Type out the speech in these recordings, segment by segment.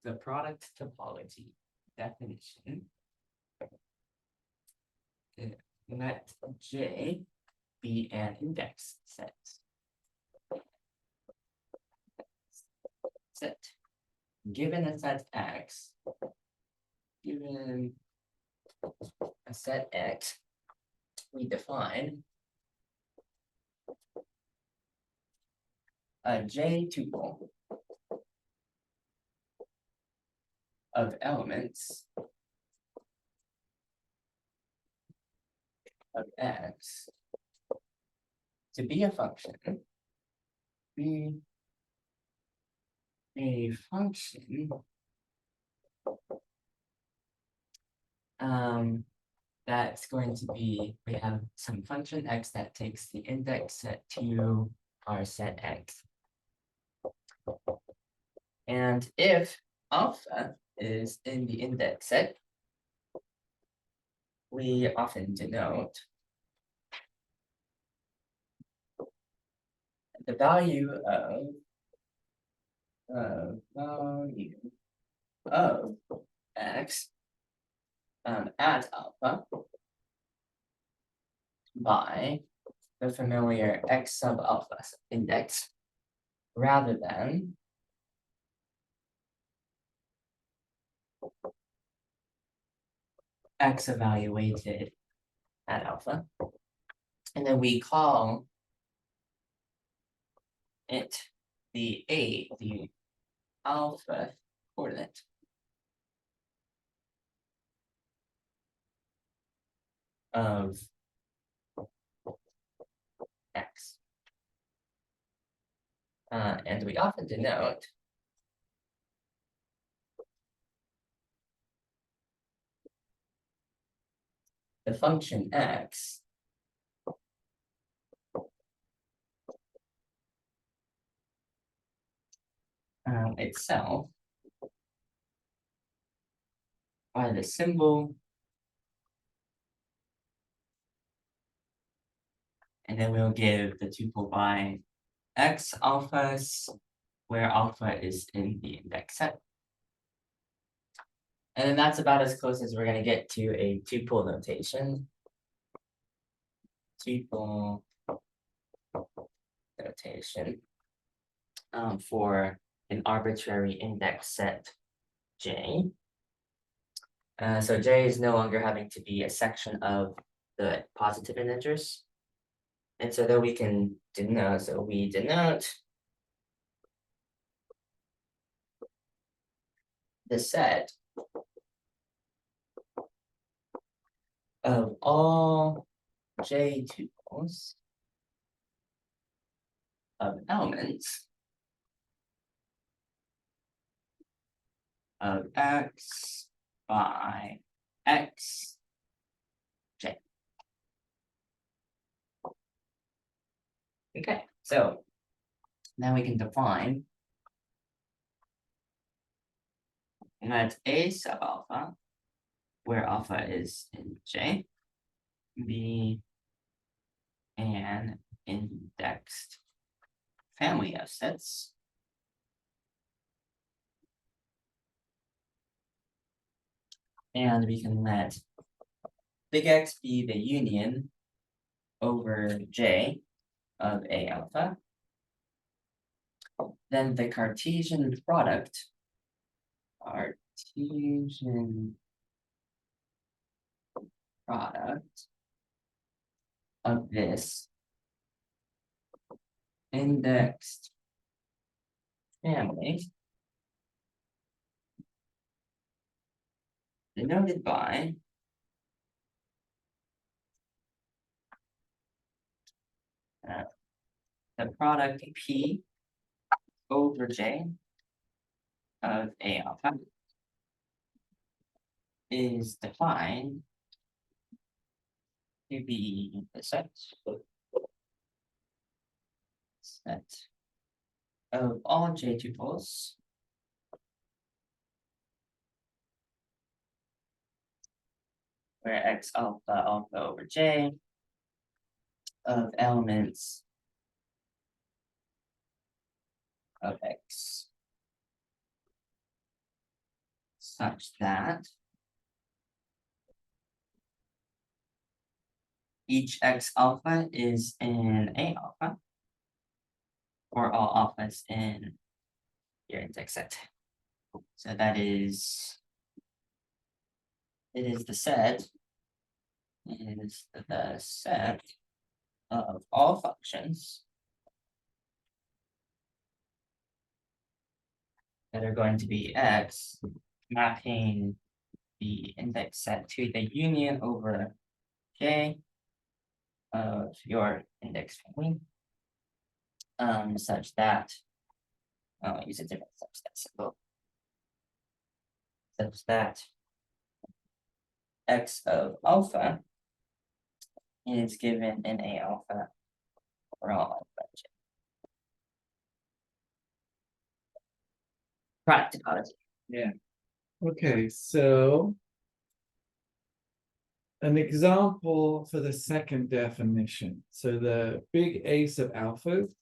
the product topology definition. Let J be an index set. Given a set X, given a set X, we define a J tuple of elements of X to be a function, that's going to be, we have some function X that takes the index set to our set X. And if alpha is in the index set, we often denote the value of X at alpha by the familiar X sub alpha index rather than X evaluated at alpha. And then we call it the alpha coordinate of X. And we often denote the function X itself by the symbol, and then we'll give the tuple by X alphas, where alpha is in the index set. And then that's about as close as we're going to get to a tuple notation. Tuple notation for an arbitrary index set J. So J is no longer having to be a section of the positive integers. And so that we can denote, so we denote the set of all J tuples of elements of X by X J. Okay, so now we can define let A sub alpha, where alpha is in J, be an indexed family of sets and we can let big X be the union over J of A alpha. Then the Cartesian product of this indexed family denoted by the product P over J of A alpha is defined to be the set of all J tuples where X alpha over J of elements of X. such that each x alpha is in A alpha, or all alphas in your index set. So that is, it is the set of all functions that are going to be x, mapping the index set to the union over J of your index family, such that, I'll use a different subset symbol, such that x of alpha is given in A alpha for all alpha J. Product topology. Yeah. Okay, so an example for the second definition. So the big ace of alphas,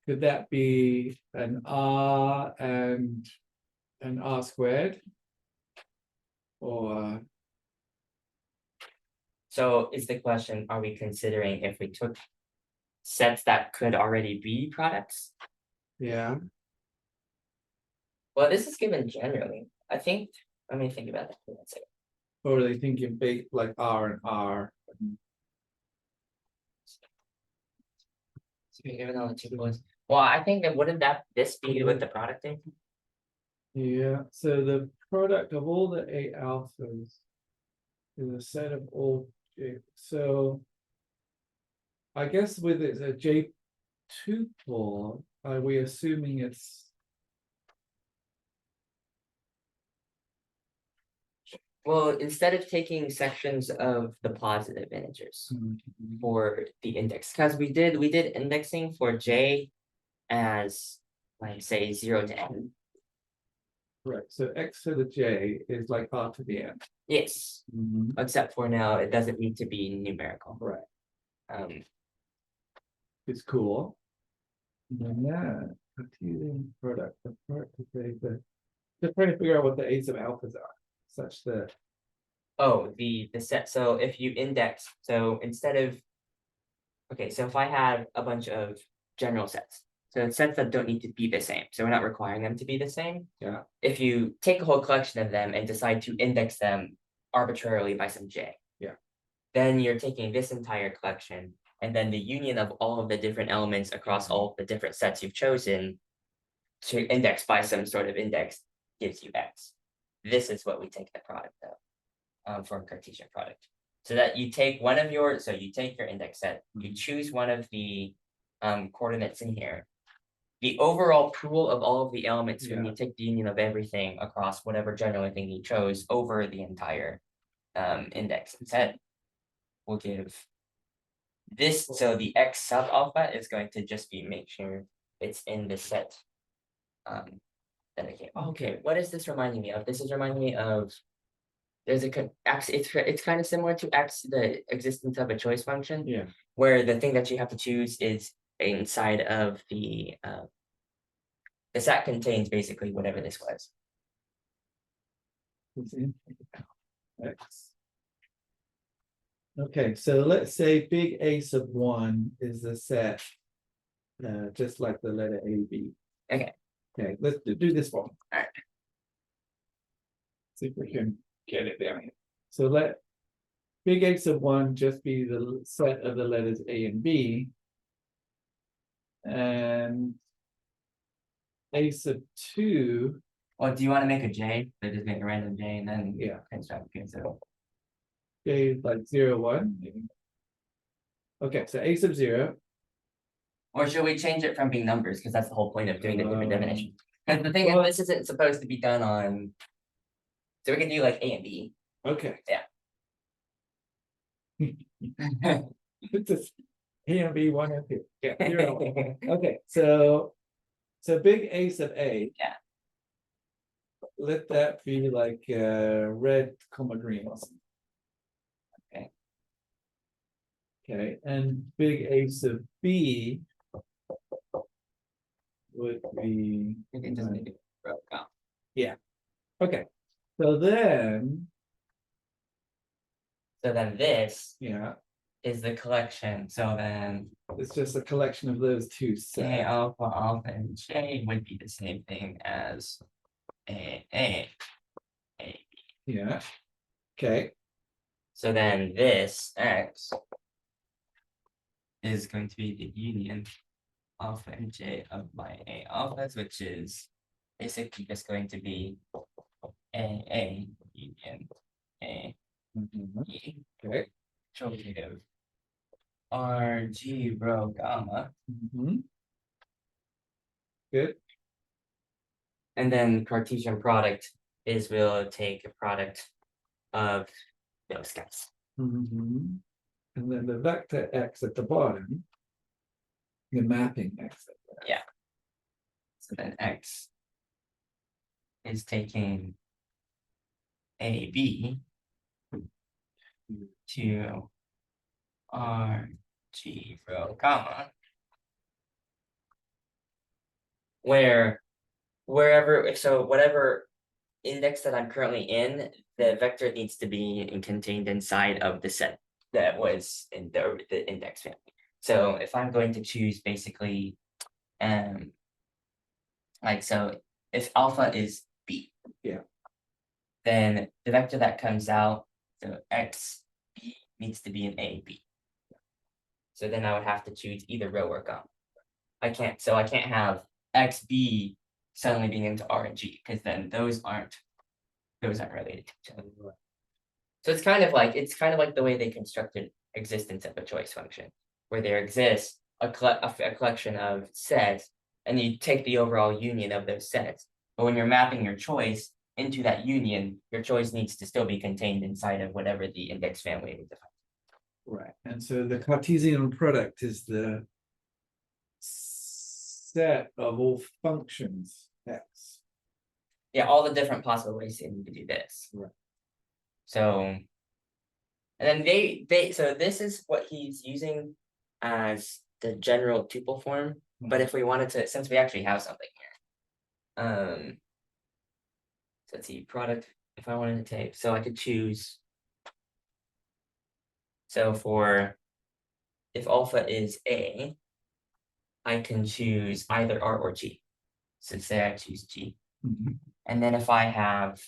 could that be an R and an R squared? Or So is the question, are we considering if we took sets that could already be products? yeah, Well, this is given generally. I think, let me think about that for 1 second. or are they thinking big like R and R? So given all the two points. Well, I think that wouldn't this be with the product thing? Yeah, so the product of all the A alphas is a set of all J. So I guess with it's a J tuple, are we assuming it's Well, instead of taking sections of the positive integers for the index, because we did indexing for J as like say 0 to n. right? So X to the J is like R to the N. Yes, except for now it doesn't need to be numerical. Right. Um, It's cool. And then computing product, the product of just trying to figure out what the ace of alphas are, such that oh, the set. So if you index, so instead of, okay, so if I have a bunch of general sets, so sets that don't need to be the same, so we're not requiring them to be the same. Yeah. If you take a whole collection of them and decide to index them arbitrarily by some J. Yeah. Then you're taking this entire collection and then the union of all of the different elements across all of the different sets you've chosen to index by some sort of index gives you X. This is what we take the product of, for a Cartesian product. So that you take one of your, so you take your index set, you choose one of the coordinates in here. The overall pool of all of the elements, when you take the union of everything across whatever general thing you chose over the entire index and set, will give this. So the X sub alpha is going to just be make sure it's in the set. That I came. Okay, what is this reminding me of? This is reminding me of there's a X. It's kind of similar to X, the existence of a choice function. Yeah. Where the thing that you have to choose is inside of the set contains basically whatever this was. it's in X. Okay, so let's say big ace of 1 is the set, just like the letter A, B. Okay. Okay, let's do this one. All right. See if we can get it down here. So let big ace of 1 just be the set of the letters A and B. And ace of 2. Well, do you want to make a J? So just make a random J and then construct. Okay, so J is like 0, 1. Maybe. Okay, so ace of 0. or should we change it from being numbers? Because that's the whole point of doing the different definitions. Because the thing is, this isn't supposed to be done on. So we can do like A and B. Okay. Yeah. It's just A and B, 1 and 2. Yeah, 0 and 1. Okay, so big ace of A. Yeah. Let that be like red, green or something. Okay. Okay, and big ace of B would be. You can just make it broke up. Okay, then, this yeah, is the collection, so then it's just a collection of those two A sets. alpha and J would be the same thing as A. Yeah. Okay. So then this X is going to be the union alpha and J of my A alphas, which is basically just going to be A union A Mhm. E. Okay. Which will give RG rho gamma. Mhm. Good. And then Cartesian product is we'll take a product of those guys. Mhm. And then the vector x at the bottom, the mapping x. Yeah. So then X is taking AB to RG rho gamma. So whatever index that I'm currently in, the vector needs to be contained inside of the set that was in the index family. So if I'm going to choose basically, like, so if alpha is B. Yeah. Then the vector that comes out, so X B needs to be an A B. So then I would have to choose either rho or gamma. I can't have XB suddenly being into R and G, because then those aren't related to each other. So it's kind of like the way they constructed existence of a choice function, where there exists a collection of sets, and you take the overall union of those sets. But when you're mapping your choice into that union, your choice needs to still be contained inside of whatever the index family we define. Right. And so the Cartesian product is the set of all functions x. Yeah, all the different possible ways to do this. Right. So, and then so this is what he's using as the general tuple form. But if we wanted to, since we actually have something here, so let's see, product. If I wanted to take, so I could choose. So for if alpha is A, I can choose either R or G. So say I choose G. Mhm. And then if I have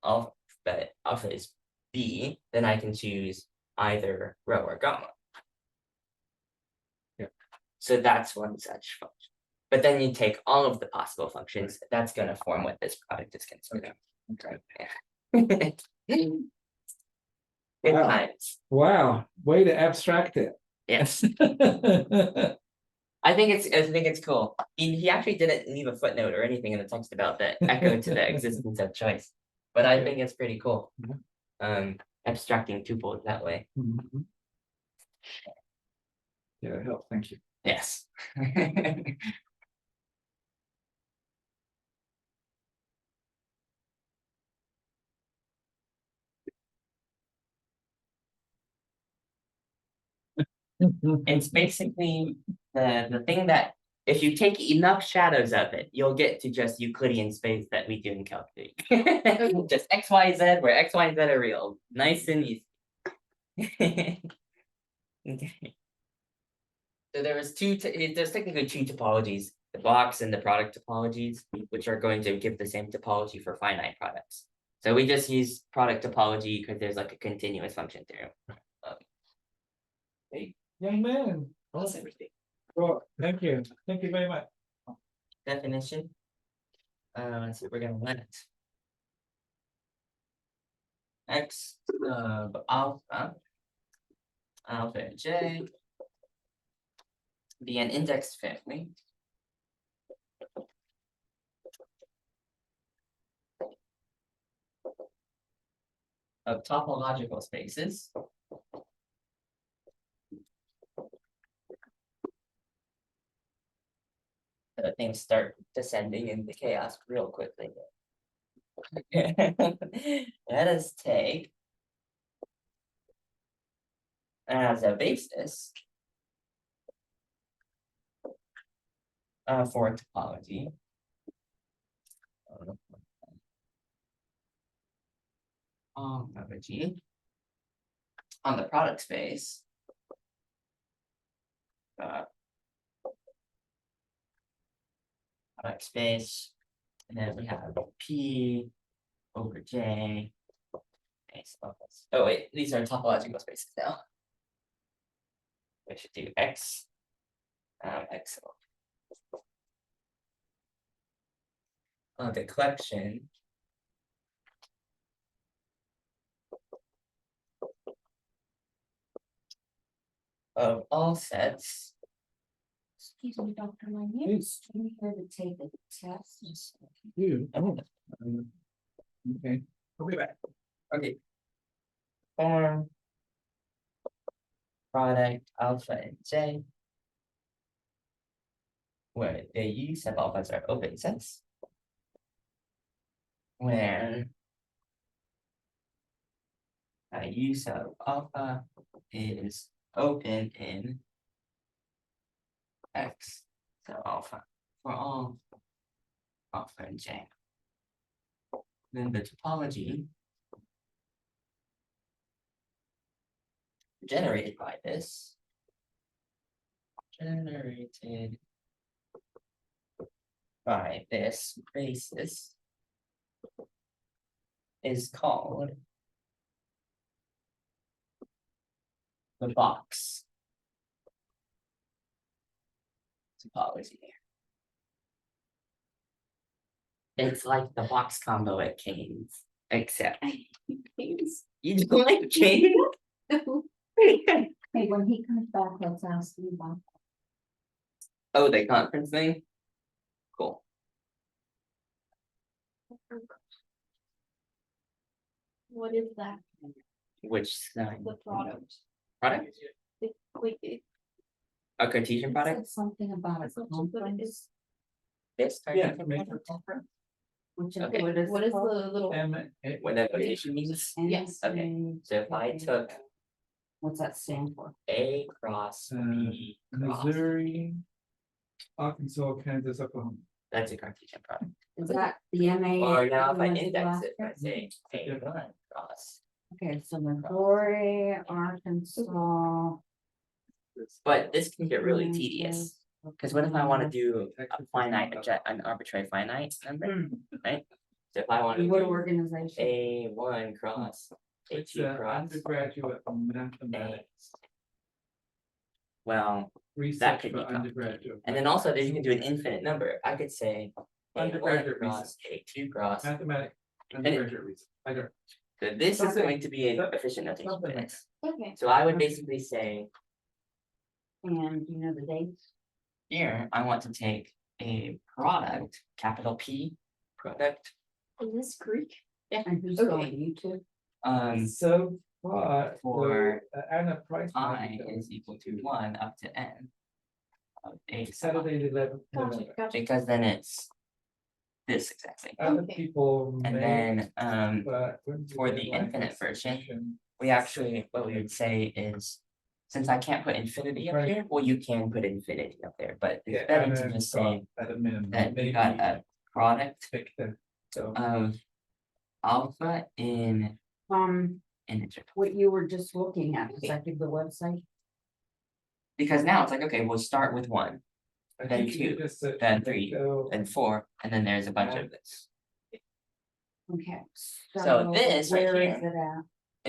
alpha is B, then I can choose either rho or gamma. Yeah. So that's one such function. But then you take all of the possible functions, that's going to form what this product is considered. Okay. Good Wow. times. Wow. Way to abstract it. Yes. I think it's cool. He actually didn't leave a footnote or anything in the text about the echo to the existence of choice. But I think it's pretty cool. Abstracting tuples that way. Mhm. Yeah, it helped. Thank you. Yes. It's basically the thing that if you take enough shadows of it, you'll get to just Euclidean space that we do in calculus. Just X, Y, Z, where X, Y, and Z are real. Nice and easy. So there's technically two topologies, the box and the product topologies, which are going to give the same topology for finite products. So we just use product topology because there's like a continuous function through. Hey, young man. That's everything. Well, thank you. Thank you very much. Definition. So we're gonna let X of alpha J be an index family of topological spaces things start descending into chaos real quickly. Let us take as a basis for topology of a G on the product space. Product space, and then we have P over J. Oh wait, these are topological spaces now. We should do X. X the collection of all sets. Excuse me, Doctor, my name is here to take a test. Okay, I'll be back. Okay. Form product alpha and J, where the U sub alphas are open sets, where U sub alpha is open in X, so alpha for all alpha and J. Then the topology generated by this basis is called the box topology. It's like the box combo at Cane's, except you don't like Cane's? Hey, when he comes back, let's ask you about. Oh, the conference thing? Cool. What is that? Which sign? The product. Product? It A Cartesian product? said something about a conference. This Yeah, Cartesian for product? Which is, Okay. what is the little? What that notation means? Yes. Okay, so if I took What's that stand for? A cross B cross, Missouri, Arkansas, Kansas, Oklahoma. that's a Cartesian product. Is that the MA? Or now if I equivalent to index last it, year? I say A1 cross. Okay, so Missouri, Arkansas. But this can get really tedious, because what if I want to do a finite, an arbitrary finite number, right? So if I want to What do organization? A1 cross, It's A2 cross, undergraduate mathematics, well, research could for be complicated. undergraduate. and then also then you can do an infinite number. I could say A1 Undergraduate cross, A2 cross. Mathematics, undergraduate research. I don't. So this is Something- going to be an some- efficient notation for something like this. Okay, So I would basically say, and you know the dates? here, I want to take a product, capital P, product, Is this Greek? Yeah. And who's Okay. going, you two? So far, for Anna Price. I is equal to 1 up to N of A sub Saturday, the 11th. Gotcha, gotcha. because then it's this exactly. Other Okay. people. And may, then, but when do for they the like infinite this version, section? we actually, what we would say is, since I can't put infinity up Right. here, well, you can put infinity up there, but Yeah, it's better and to then just start say at a minimum. that we maybe got a product pick the, so. of alpha in integer. What you were just looking at, is that the website? Because now it's like, okay, we'll start with 1, I then think you 2, just said- then 3, so- then 4, and then there's a bunch of this. Okay. So this right where is here it at?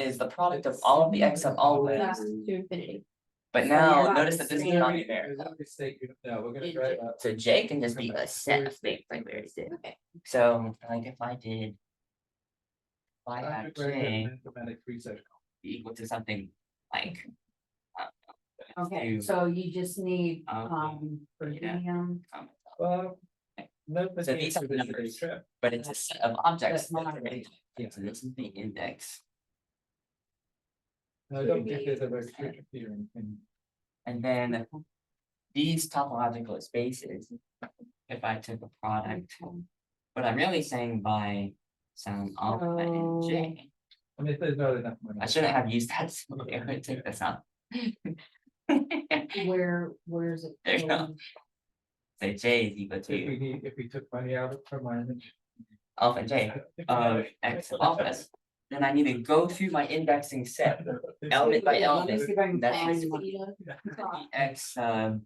is the product of all of the x of all of That's them. to infinity. But So now, you're not notice that this is not saying- numerical. No, we're gonna try it out. So J can just be a set of things like we already did. Okay. So like if I did. If I had Undergraduate J mathematics research. equal to something like. Okay, to, so you just need, per yeah. diem, Well. No. So these are numbers. But it's a set of objects. That's not that are right. in- So this is the index, I don't think there's a restriction here in. and then these topological spaces. If I took a product, but I'm really saying by some alpha and J. I mean, if there's not enough money. I shouldn't have used that, so I'm gonna take this out. where's it? There you go. going? So J is equal If we to need, if we took money out of from my image. alpha and J of x of alphas. then I need to go through my indexing set, element by Let me element. see if I can That find is what X it'll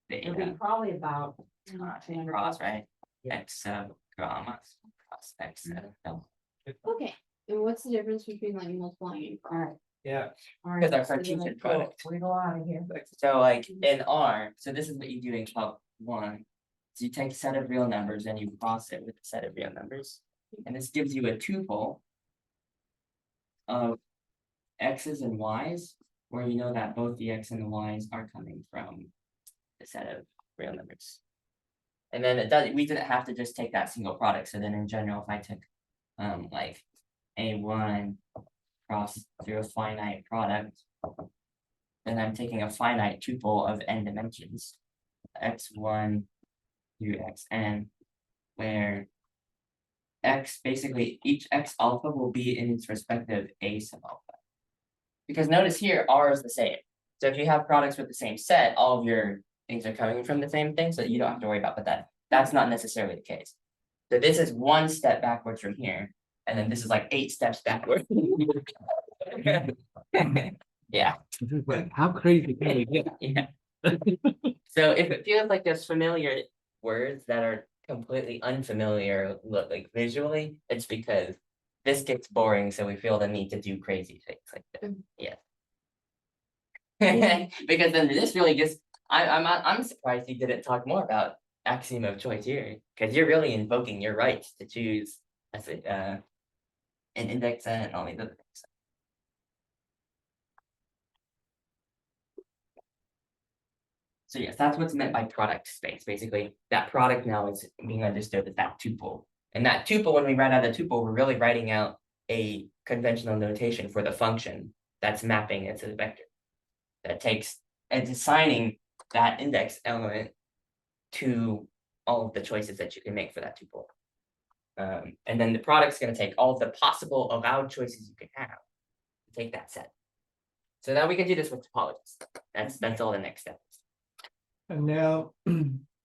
be beta probably about. cross, right? Yeah. X gamma cross X no. Okay, and what's the difference between like multiplying and Alright, Yeah. alright. Because our so then Cartesian I- product. We go out of here. So like in R, so this is what you do in Calc 1. So you take a set of real numbers and you cross it with a set of real numbers. And this gives you a tuple of X's and Y's, where you know that both the X and the Y's are coming from the set of real numbers. And then it does, we didn't have to just take that single product. So then in general, if I took like A1 cross through a finite product, then I'm taking a finite tuple of n dimensions, x1 through xn, where x basically each x alpha will be in its respective a sub alpha. Because notice here R is the same. So if you have products with the same set, all of your things are coming from the same thing, so you don't have to worry about that. That's not necessarily the case. So this is one step backwards from here, and then this is like 8 steps backwards. Yeah. How crazy can we get? Yeah. So if it feels like there's familiar words that are completely unfamiliar, look like visually, it's because this gets boring, so we feel the need to do crazy things like this. Yeah. Because then this really gets, I'm surprised you didn't talk more about axiom of choice here, because you're really invoking your right to choose as an index and all these other things. So yes, that's what's meant by product space. Basically, that product now is being understood as that tuple. And that tuple, when we write out a tuple, we're really writing out a conventional notation for the function that's mapping it to the vector. That takes and assigning that index element to all of the choices that you can make for that tuple. And then the product's going to take all of the possible allowed choices you can have, take that set. So now we can do this with topologies. That's all the next step is. And now,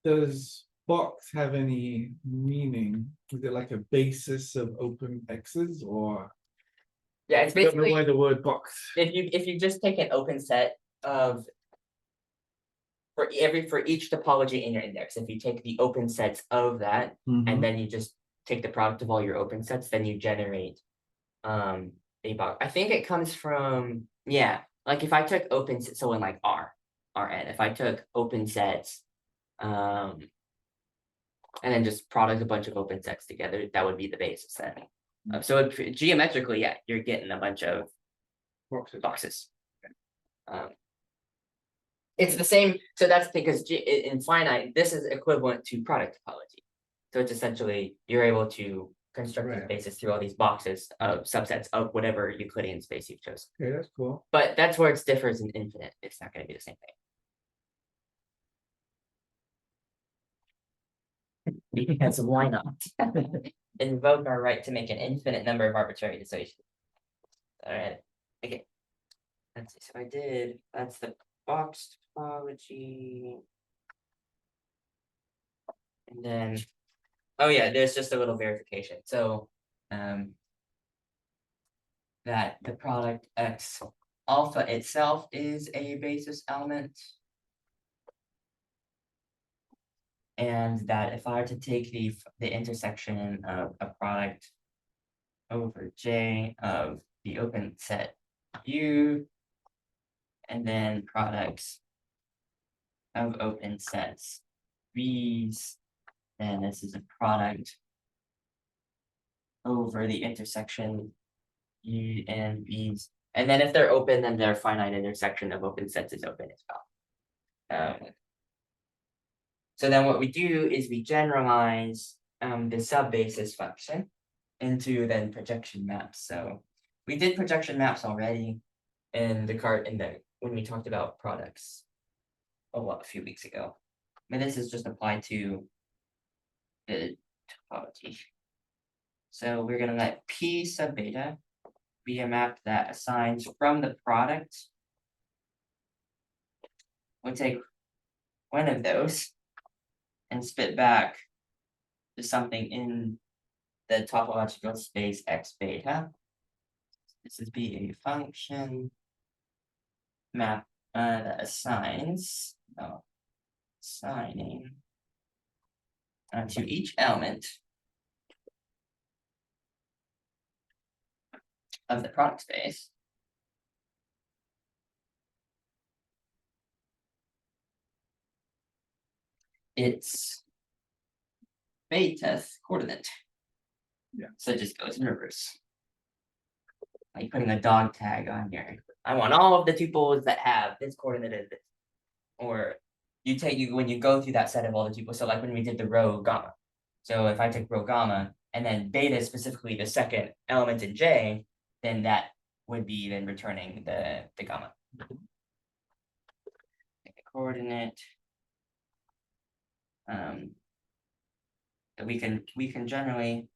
does box have any meaning? Is it like a basis of open X's or? Yeah, it's I don't know basically why the word box. if you just take an open set of for each topology in your index, if you take the open sets of that and then you just take the product of all your open sets, then you generate a box. I think it comes from, yeah, like if I took open sets, so in like Rn, if I took open sets and then just product a bunch of open sets together, that would be the basis then. So geometrically, yeah, you're getting a bunch of boxes. It's the same, so that's because in finite, this is equivalent to product topology. So it's essentially, you're able to construct these Right. bases through all these boxes of subsets of whatever Euclidean space you've chosen. Okay, that's cool. But that's where it differs in infinite. It's not going to be the same thing. Because why not? Invoke our right to make an infinite number of arbitrary dissociations. All right. Okay. Let's see. So I did. That's the box topology. And then, oh yeah, there's just a little verification. So, that the product X alpha itself is a basis element. And that if I were to take the intersection of a product over J of the open set U, and then products of open sets V's, then this is a product over the intersection U and V's. And then if they're open, then their finite intersection of open sets is open as well. So then what we do is we generalize the sub-basis function into then projection maps. So we did projection maps already in when we talked about products a few weeks ago. But this is just applied to the topology. So we're gonna let P sub beta be a map that assigns from the product. We'll take one of those and spit back to something in the topological space X beta. this would be a function map that assigns assigning to each element of the product space its beta coordinate. Yeah. So it just goes in reverse. Like putting a dog tag on here. I want all of the tuples that have this coordinate as this. Or when you go through that set of all the tuples. So like when we did the row gamma. So if I take row gamma and then beta is specifically the second element in J, then that would be then returning the gamma. Take a coordinate. We can generally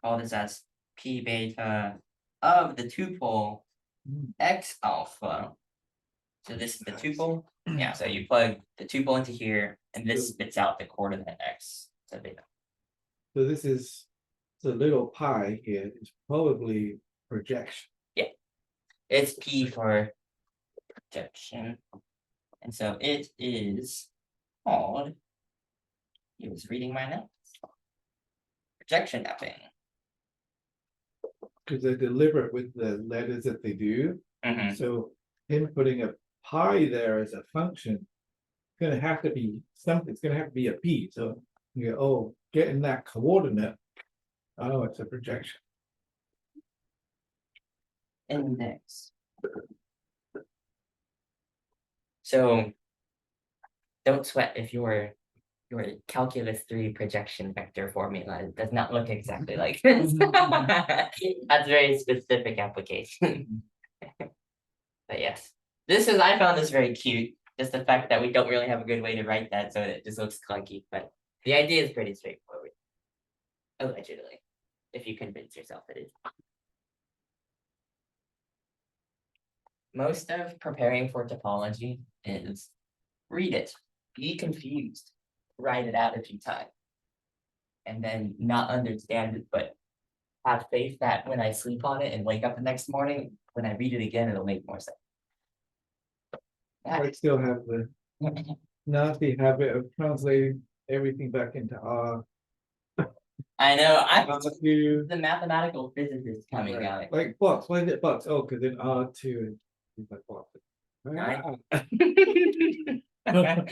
call this as p beta of the tuple x alpha. So this is the tuple. Yeah, so you plug the tuple into here, and this spits out the coordinate x. So beta. So this is the little pi here is probably projection. It's p for projection, and so it is called. He was reading my notes. Projection mapping. Because they're deliberate with the letters that they do. Mhm. So him putting a pi there as a function, gonna have to be something, it's gonna have to be a p. So you go, oh, getting that coordinate. Oh, it's a projection. Index. So don't sweat if your calculus 3 projection vector formula does not look exactly like this. That's very specific application. But yes, I found this very cute. Just the fact that we don't really have a good way to write that, so it just looks clunky. But the idea is pretty straightforward. Allegedly, if you convince yourself it is. Most of preparing for topology is read it, be confused, write it out a few times, and then not understand it, but have faith that when I sleep on it and wake up the next morning, when I read it again, it'll make more sense. I still have the nasty habit of translating everything back into R. I know, I'm Q. the mathematical physicist coming Right. out. Like box, why is it box? Oh, because in R2 it's like box. Right. Ah.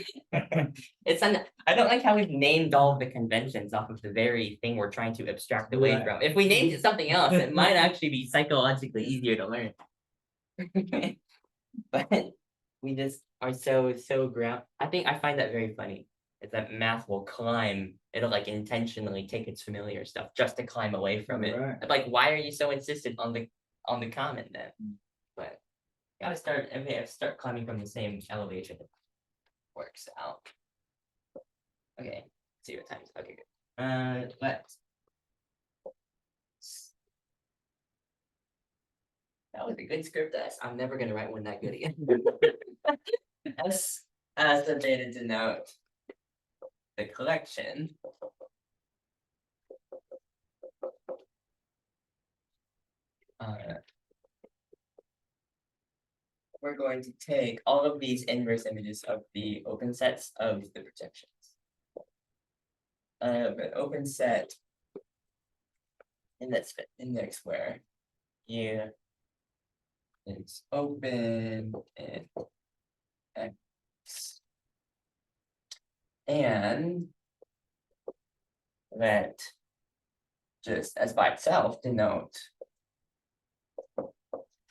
I don't like how we've named all of the conventions off of the very thing we're trying to abstract away Right. from. If we named it something else, it might actually be psychologically easier to learn. But we just are so ground. I find that very funny. Is that math will climb, it'll like intentionally take its familiar stuff just to climb away from it. Right. I'm like, why are you so insistent on the common then? But gotta start climbing from the same elevation. Works out. Okay, see what time is. Okay, good. Let's. That was a good script S. I'm never gonna write one that good again. S as the data denote the collection. We're going to take all of these inverse images of the open sets of the projections. An open set in this index where here it's open and X. And that just as by itself denote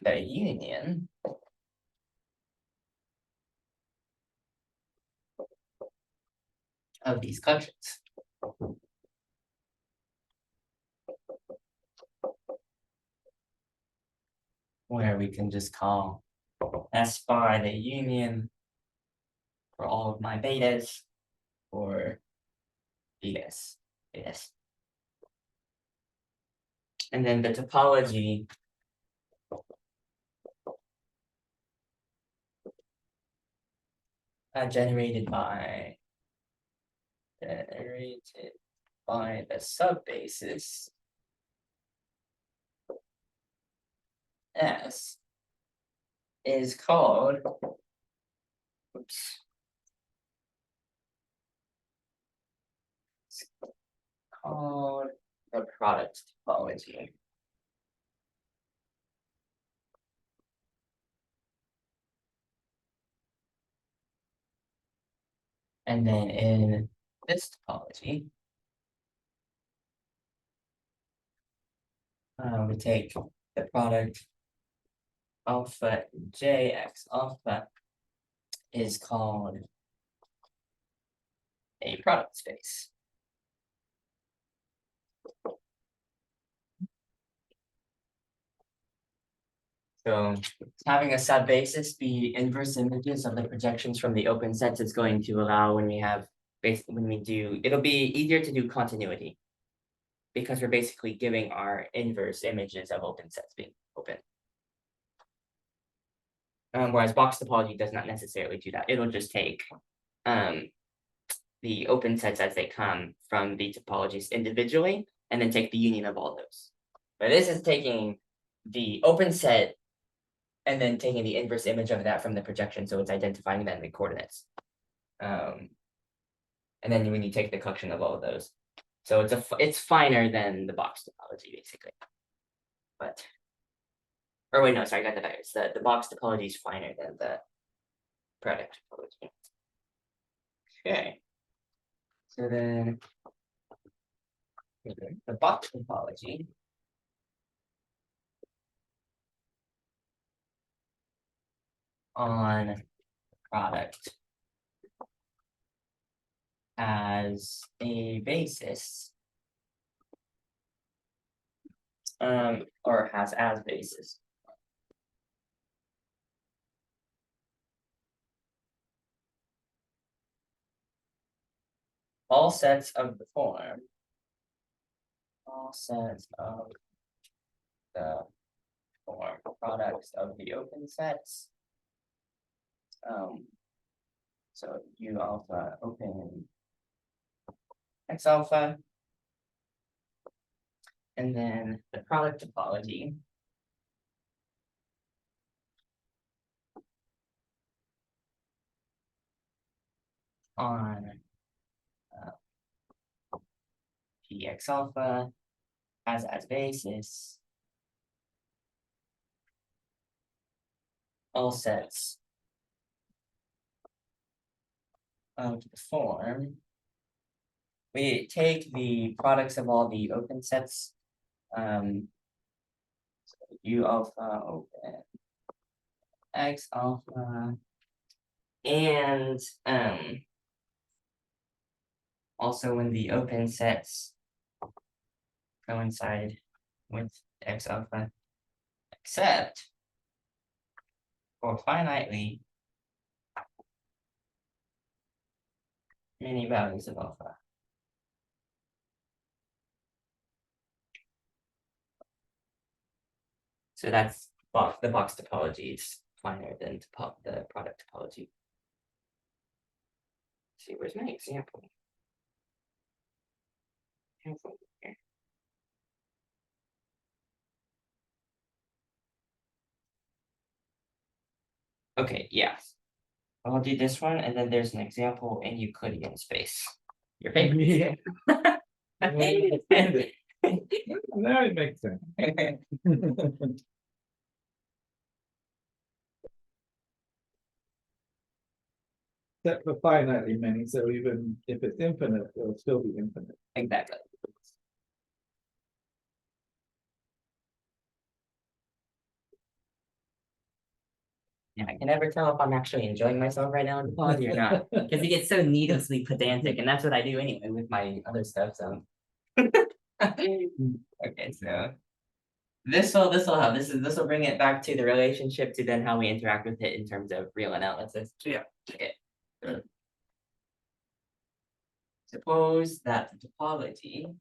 the union of these collections. Where we can just call S bar the union for all of my betas or BS. Yes. And then the topology generated by the subbasis S is called, oops. It's called the product topology. And then in this topology, we take the product alpha jx alpha is called a product space. So having a subbasis be inverse images of the projections from the open sets is going to allow when we have it'll be easier to do continuity. Because we're basically giving our inverse images of open sets being open. Whereas box topology does not necessarily do that. It'll just take the open sets as they come from the topologies individually, and then take the union of all those. But this is taking the open set and then taking the inverse image of that from the projection, so it's identifying that in the coordinates. And then when you take the collection of all of those. So it's finer than the box topology, basically. But, or wait, no, sorry, I got the values. The box topology is finer than the product topology. Okay. So then the box topology on product as a basis, or has as basis. All sets of the form. All sets of the form products of the open sets. So U alpha open X alpha. And then the product topology on Px alpha as basis all sets of the form. We take the products of all the open sets. So U alpha open X alpha and also when the open sets coincide with X alpha, except for finitely many values of alpha. So that's the box topology is finer than the product topology. Let's see, where's my example? Here. Okay, yeah. I'll do this one, and then there's an example in Euclidean space. Your favorite. Yeah. Now it makes sense. Except for finitely many, so even if it's infinite, it'll still be infinite. Exactly. Yeah, I can never tell if I'm actually enjoying myself right now in the pod or not, because it gets so needlessly pedantic, and that's what I do anyway with my other stuff. So, okay, so this will bring it back to the relationship to then how we interact with it in terms of real analysis. Yeah. Okay. Suppose that the topology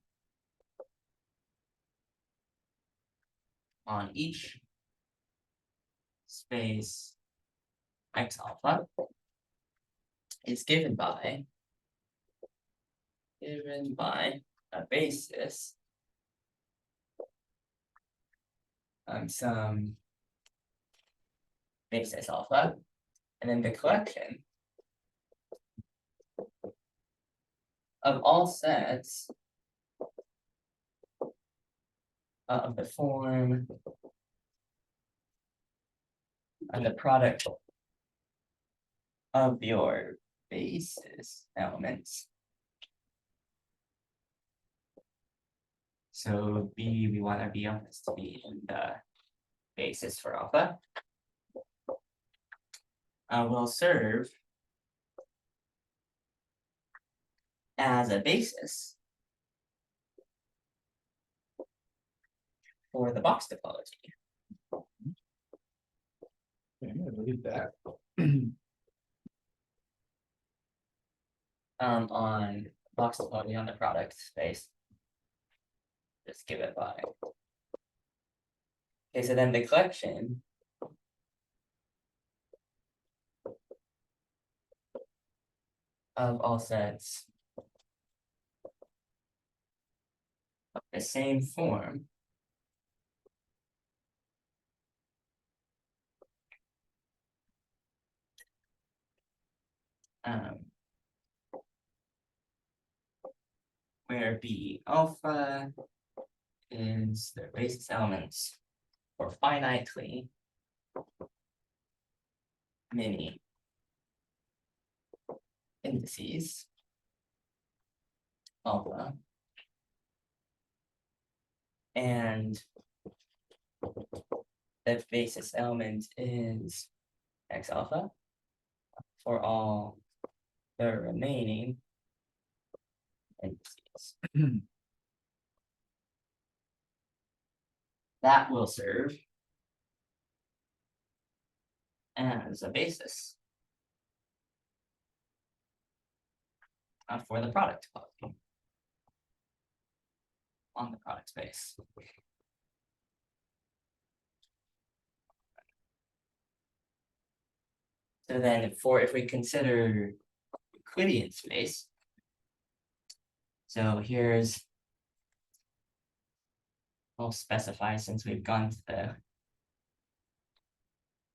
on each space X alpha is given by a basis some basis alpha, and then the collection of all sets of the form and the product of your basis elements. So B, we want our B elements to be in the basis for alpha. Will serve as a basis for the box topology. Okay, I'm gonna leave that. On box topology on the product space. Just give it by. Okay, so then the collection of all sets of the same form where B alpha is the basis elements for finitely many indices alpha, and the basis element is x alpha for all the remaining indices. That will serve as a basis for the product topology on the product space. So then if we consider Euclidean space, so here's, I'll specify since we've gone to the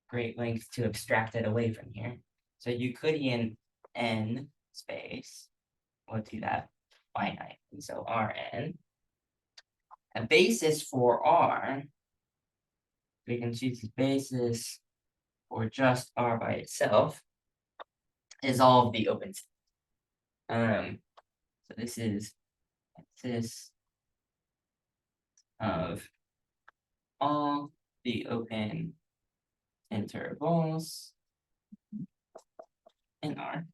great length to abstract it away from here. So Euclidean n space, we'll do that finite, and so Rn. A basis for R, we can choose the basis for just R by itself, is all of the open sets. So this is basis of all the open intervals in R.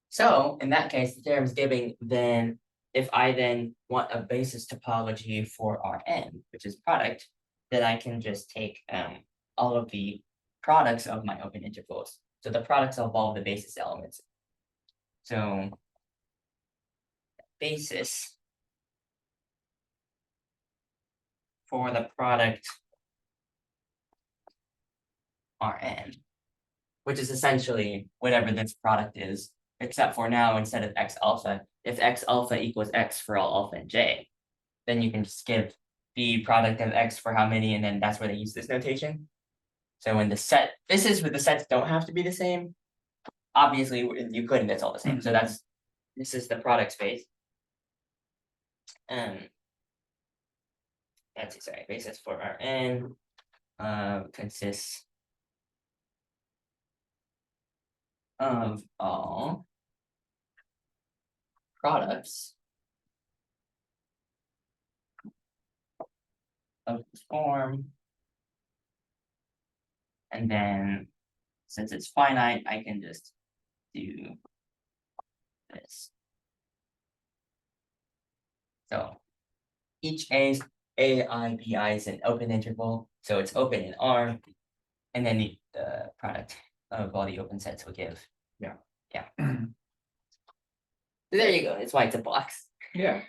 So in that case, the theorem is giving then, if I then want a basis topology for Rn, which is product, then I can just take all of the products of my open intervals. So the products of all the basis elements. So basis for the product Rn, which is essentially whatever this product is, except for now, instead of x alpha, if x alpha equals x for all alpha and j, then you can just give the product of x for how many, and then that's where they use this notation. So in the set, this is where the sets don't have to be the same. Obviously, in Euclidean, it's all the same. So this is the product space. That's sorry, basis for Rn consists of all products of the form, and then since it's finite, I can just do this. So each ai, bi is an open interval, so it's open in R, and then the product of all the open sets will give. Yeah. So there you go. That's why it's a box. Yeah.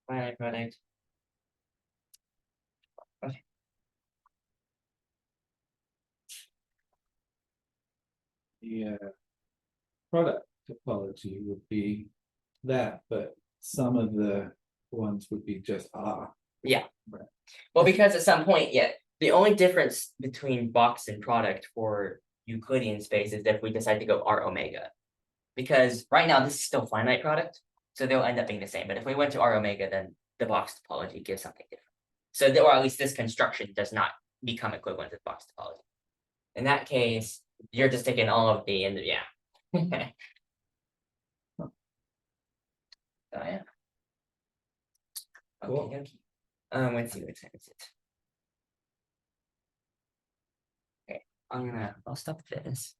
Finite product. The product topology would be that, but some of the ones would be just R, Well, because at some point, yeah, the only difference between box and product for Euclidean space is if we decide to go R omega. Because right now this is still finite product, so they'll end up being the same, but if we went to R omega, then the box topology gives something different. So or at least this construction does not become equivalent to the box topology. In that case, you're just taking all of the and yeah. So yeah. Cool. Okay, okay. Let's see what time is it. Okay, I'll stop this.